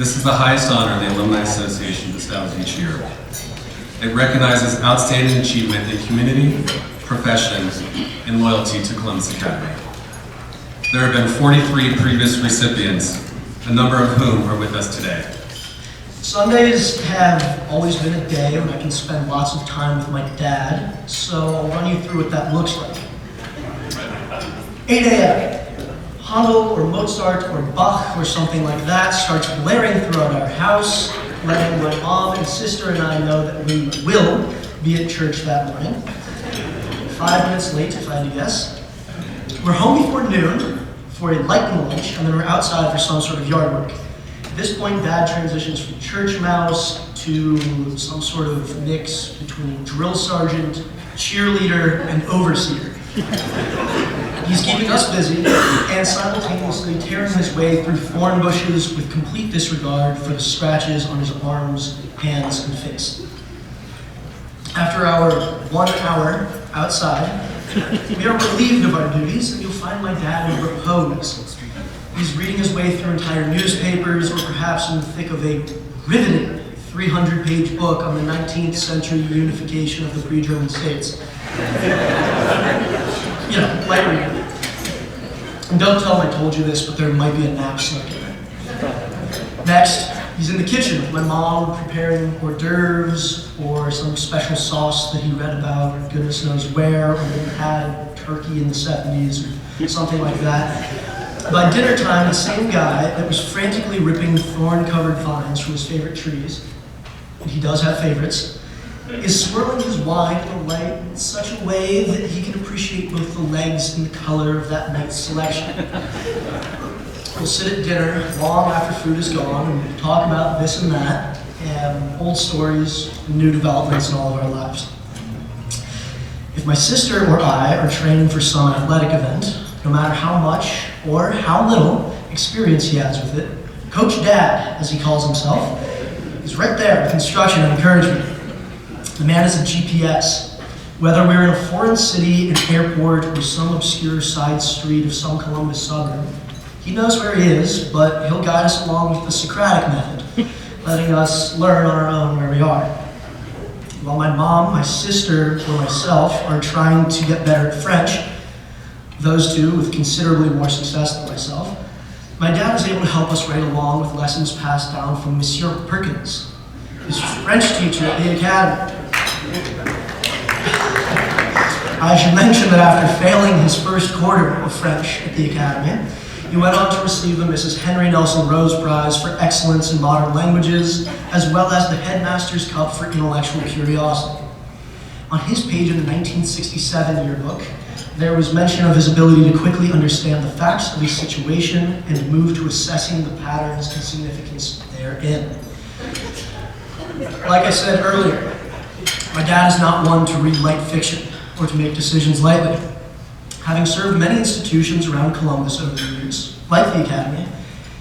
This is the highest honor the Alumni Association bestows each year. It recognizes outstanding achievement in community, profession, and loyalty to Columbus Academy. There have been 43 previous recipients, a number of whom are with us today. Sundays have always been a day when I can spend lots of time with my dad, so I'll run you through what that looks like. 8 a.m. Handel or Mozart or Bach or something like that starts blaring throughout our house, letting my mom and sister and I know that we will be at church that morning. 5 minutes late, if I had to guess. We're home before noon for a lightning lunch, and then we're outside for some sort of yard work. At this point, Dad transitions from church mouse to some sort of mix between drill sergeant, cheerleader, and overseer. He's keeping us busy and simultaneously tearing his way through thorn bushes with complete disregard for the scratches on his arms, hands, and face. After our 1 hour outside, we are relieved of our duties, and you'll find my dad in repose. He's reading his way through entire newspapers, or perhaps in the thick of a riveting 300-page book on the 19th century unification of the pre-German states. You know, light reading. And don't tell him I told you this, but there might be a nap snuck in there. Next, he's in the kitchen with my mom preparing hors d'oeuvres or some special sauce that he read about, goodness knows where, or that had turkey in the 70s or something like that. By dinner time, the same guy that was frantically ripping thorn-covered vines from his favorite trees, and he does have favorites, is swirling his wine in the light in such a way that he can appreciate both the legs and the color of that night's selection. We'll sit at dinner long after food is gone and talk about this and that, and old stories, and new developments in all of our lives. If my sister or I are training for some athletic event, no matter how much or how little experience he has with it, Coach Dad, as he calls himself, is right there with instruction and encouragement. The man is a GPS. Whether we're in a foreign city, an airport, or some obscure side street of some Columbus suburb, he knows where he is, but he'll guide us along with the Socratic method, letting us learn on our own where we are. While my mom, my sister, or myself are trying to get better at French, those two with considerably more success than myself, my dad was able to help us right along with lessons passed down from Monsieur Perkins, his French teacher at the academy. I should mention that after failing his first quarter of French at the academy, he went on to receive the Mrs. Henry Nelson Rose Prize for Excellence in Modern Languages, as well as the Headmaster's Cup for Intellectual Curiosity. On his page in the 1967 yearbook, there was mention of his ability to quickly understand the facts of his situation and move to assessing the patterns and significance therein. Like I said earlier, my dad is not one to read light fiction or to make decisions lightly. Having served many institutions around Columbus over the years, like the Academy,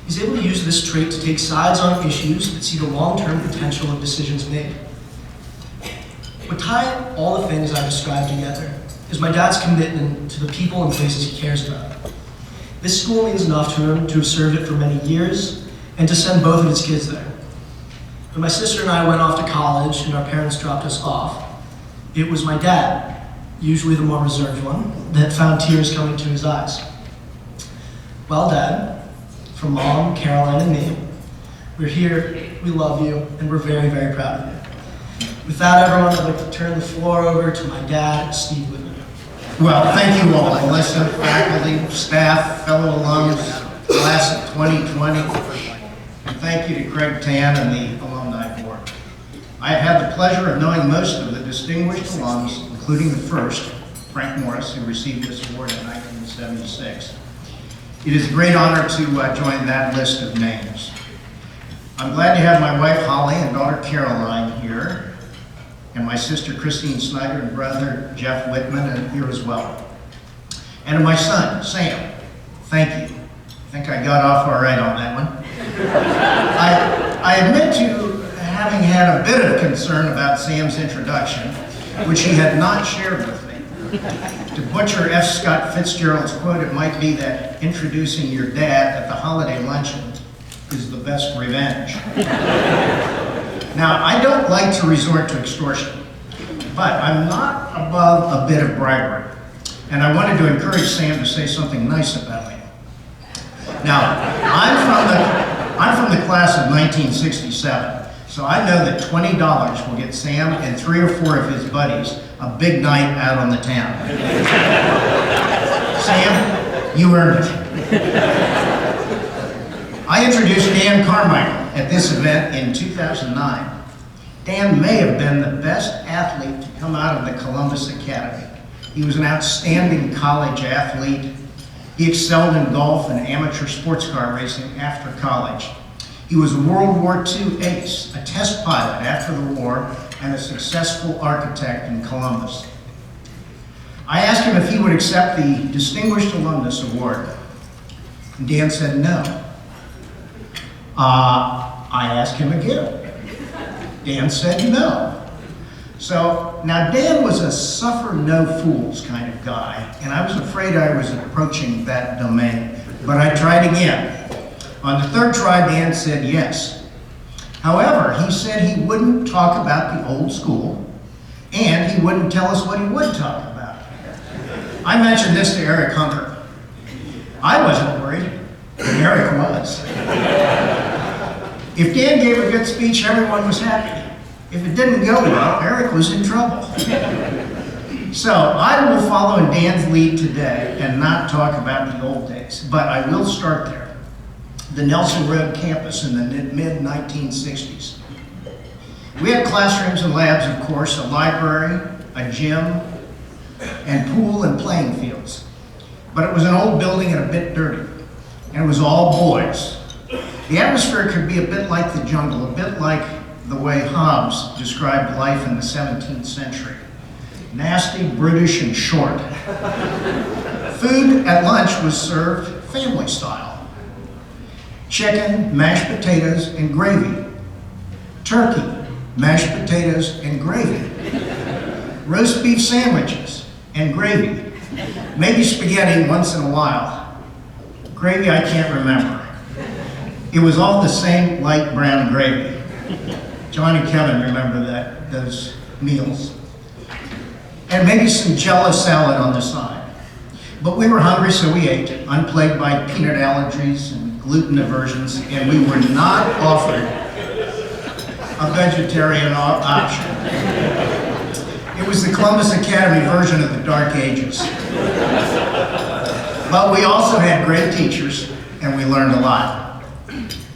he's able to use this trait to take sides on issues that see the long-term potential of decisions made. What tie all the things I described together is my dad's commitment to the people and places he cares about. This school means enough to him to have served it for many years and to send both of his kids there. When my sister and I went off to college and our parents dropped us off, it was my dad, usually the more reserved one, that found tears coming to his eyes. Well, Dad, from Mom, Caroline, and me, we're here, we love you, and we're very, very proud of you. With that, everyone, I'd like to turn the floor over to my dad, Steve Wittmann. Well, thank you all, Melissa, faculty, staff, fellow alums, class of 2020, and thank you to Craig Tan and the Alumni Board. I have had the pleasure of knowing most of the distinguished alums, including the first, Frank Morris, who received this award in 1976. It is a great honor to join that list of names. I'm glad to have my wife Holly and daughter Caroline here, and my sister Christine Snyder and brother Jeff Wittmann here as well. And to my son, Sam, thank you. I think I got off all right on that one. I admit to having had a bit of concern about Sam's introduction, which he had not shared with me. To butcher F. Scott Fitzgerald's quote, it might be that introducing your dad at the Holiday Luncheon is the best revenge. Now, I don't like to resort to extortion, but I'm not above a bit of bribery. And I wanted to encourage Sam to say something nice about me. Now, I'm from the class of 1967, so I know that $20 will get Sam and 3 or 4 of his buddies a big night out on the town. Sam, you earned it. I introduced Dan Carmichael at this event in 2009. Dan may have been the best athlete to come out of the Columbus Academy. He was an outstanding college athlete. He excelled in golf and amateur sports car racing after college. He was a World War II ace, a test pilot after the war, and a successful architect in Columbus. I asked him if he would accept the Distinguished Alumnus Award. And Dan said no. I asked him again. Dan said no. So now Dan was a suffer no fools kind of guy, and I was afraid I was approaching that domain, but I tried again. On the third try, Dan said yes. However, he said he wouldn't talk about the old school, and he wouldn't tell us what he would talk about. I mentioned this to Eric Hunker. I wasn't worried, but Eric was. If Dan gave a good speech, everyone was happy. If it didn't go well, Eric was in trouble. So I will follow in Dan's lead today and not talk about the old days, but I will start there. The Nelson Road campus in the mid-1960s. We had classrooms and labs, of course, a library, a gym, and pool and playing fields. But it was an old building and a bit dirty, and it was all boys. The atmosphere could be a bit like the jungle, a bit like the way Hobbes described life in the 17th century. Nasty, brutish, and short. Food at lunch was served family style. Chicken, mashed potatoes, and gravy. Turkey, mashed potatoes, and gravy. Roast beef sandwiches, and gravy. Maybe spaghetti once in a while. Gravy I can't remember. It was all the same light brown gravy. John and Kevin remember those meals. And maybe some Jell-O salad on the side. But we were hungry, so we ate, unplagued by peanut allergies and gluten aversions, and we were not offered a vegetarian option. It was the Columbus Academy version of the Dark Ages. But we also had great teachers, and we learned a lot.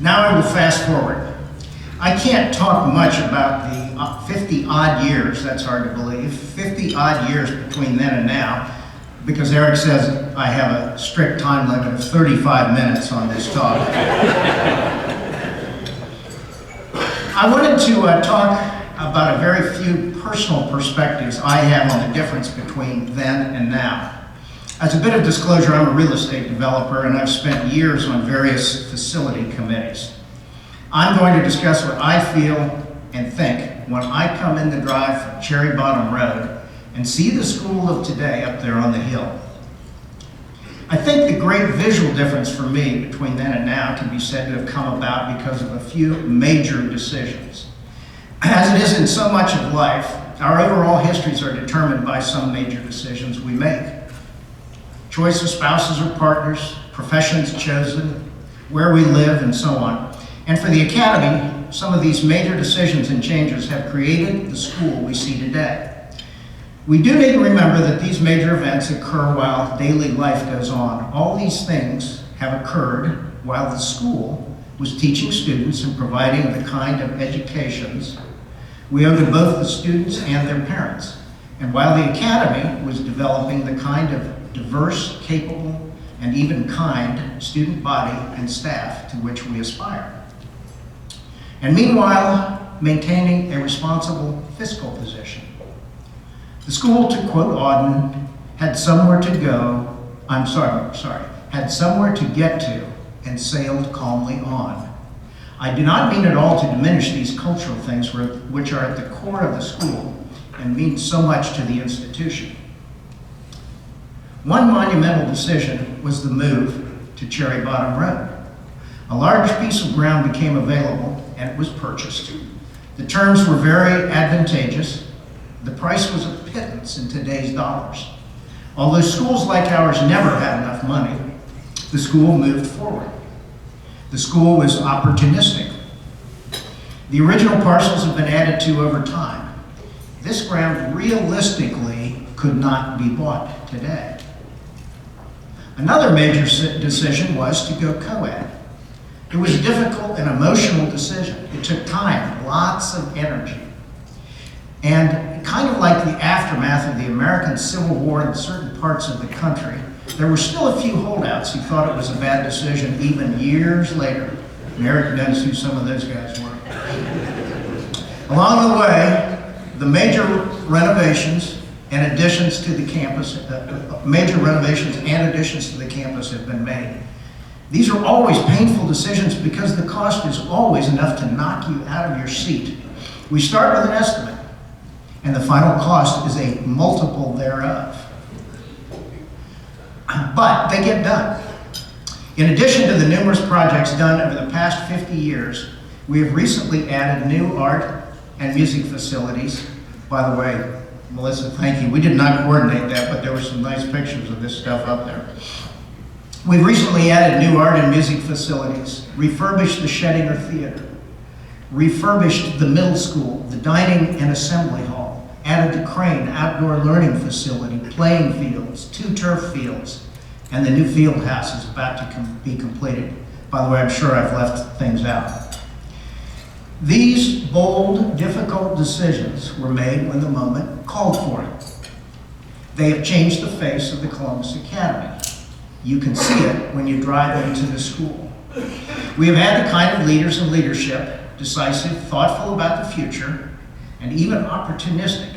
Now I will fast forward. I can't talk much about the 50-odd years, that's hard to believe, 50-odd years between then and now, because Eric says I have a strict time limit of 35 minutes on this talk. I wanted to talk about a very few personal perspectives I have on the difference between then and now. As a bit of disclosure, I'm a real estate developer, and I've spent years on various facility committees. I'm going to discuss what I feel and think when I come in the drive from Cherry Bottom Road and see the school of today up there on the hill. I think the great visual difference for me between then and now can be said to have come about because of a few major decisions. As it is in so much of life, our overall histories are determined by some major decisions we make. Choice of spouses or partners, professions chosen, where we live, and so on. And for the Academy, some of these major decisions and changes have created the school we see today. We do need to remember that these major events occur while daily life goes on. All these things have occurred while the school was teaching students and providing the kind of educations we owe to both the students and their parents. And while the Academy was developing the kind of diverse, capable, and even kind student body and staff to which we aspire. And meanwhile, maintaining a responsible fiscal position. The school, to quote Auden, had somewhere to get to and sailed calmly on. I do not mean at all to diminish these cultural things which are at the core of the school and mean so much to the institution. One monumental decision was the move to Cherry Bottom Road. A large piece of ground became available and it was purchased. The terms were very advantageous. The price was a pittance in today's dollars. Although schools like ours never had enough money, the school moved forward. The school was opportunistic. The original parcels have been added to over time. This ground realistically could not be bought today. Another major decision was to go co-ed. It was a difficult and emotional decision. It took time, lots of energy. And kind of like the aftermath of the American Civil War in certain parts of the country, there were still a few holdouts who thought it was a bad decision even years later. And Eric knows who some of those guys were. Along the way, the major renovations and additions to the campus, have been made. These are always painful decisions because the cost is always enough to knock you out of your seat. We start with an estimate, and the final cost is a multiple thereof. But they get done. In addition to the numerous projects done over the past 50 years, we have recently added new art and music facilities. By the way, Melissa, thank you. We did not coordinate that, but there were some nice pictures of this stuff up there. We've recently added new art and music facilities, refurbished the Schettinger Theater, refurbished the middle school, the dining and assembly hall, added the Crane outdoor learning facility, playing fields, 2 turf fields, and the new field house is about to be completed. By the way, I'm sure I've left things out. These bold, difficult decisions were made when the moment called for it. They have changed the face of the Columbus Academy. You can see it when you drive into the school. We have had the kind of leaders and leadership, decisive, thoughtful about the future, and even opportunistic,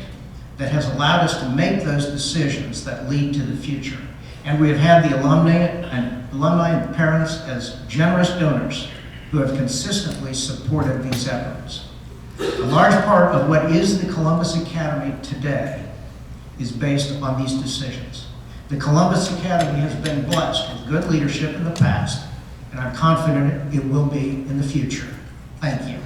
that has allowed us to make those decisions that lead to the future. And we have had the alumni and parents as generous donors who have consistently supported these efforts. A large part of what is the Columbus Academy today is based on these decisions. The Columbus Academy has been blessed with good leadership in the past, and I'm confident it will be in the future. Thank you.